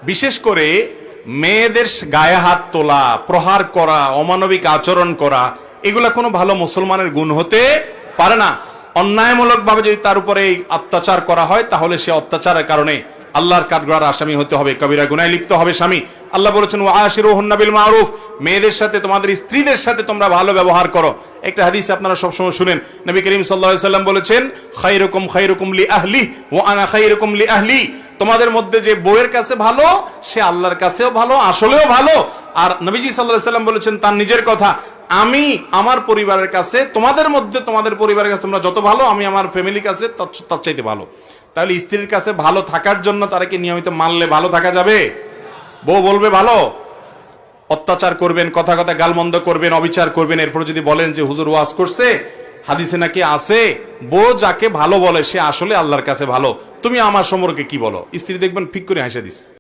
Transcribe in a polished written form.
বিশেষ করে মেয়েদের গায়ে হাত তোলা, প্রহার করা, অমানবিক আচরণ করা, এগুলা কোনো ভালো মুসলমানের গুণ হতে পারে না। অন্যায়মূলকভাবে যদি তার উপরে এই অত্যাচার করা হয়, তাহলে সে অত্যাচারের কারণে আল্লাহর কাঠগড়ার আসামি হতে হবে, কবিরা গুনায় লিপ্ত হবে স্বামী। আল্লাহ বলেছেন ওয়াশিরুহুন্না বিল মারুফ, মেয়েদের সাথে, তোমাদের স্ত্রীদের সাথে তোমরা ভালো ব্যবহার করো। একটা হাদিস আপনারা সবসময় শুনেন, নবী করিম সাল্লাল্লাহু আলাইহি সাল্লাম বলেছেন খায়রুকুম খায়রুকুম লি আহলি ওয়া আনা খায়রুকুম লি আহলি। তোমাদের মধ্যে যে বউয়ের কাছে ভালো, সে আল্লাহর কাছেও ভালো, আসলেও ভালো। আর নবীজি সাল্লাল্লাহু আলাইহি সাল্লাম বলেছেন তার নিজের কথা, আমি আমার পরিবারের কাছে, তোমাদের মধ্যে তোমাদের পরিবারের কাছে তোমরা যত ভালো, আমি আমার ফ্যামিলির কাছে তার চাইতে ভালো। তাহলে স্ত্রীর কাছে ভালো থাকার জন্য তারাকে নিয়মিত মানলে ভালো থাকা যাবে? বউ বলবে ভালো, অত্যাচার করবেন, কথা কথা গালমন্দ করবেন, অবিচার করবেন, এরপর যদি বলেন যে হুজুর ওয়াজ করছে, হাদিসে নাকি আছে বউ যাকে ভালো বলে সে আসলে আল্লাহর কাছে ভালো, তুমি আমার সম্পর্কে কি বলো? স্ত্রী দেখবেন ফিক করে হেসে দিস।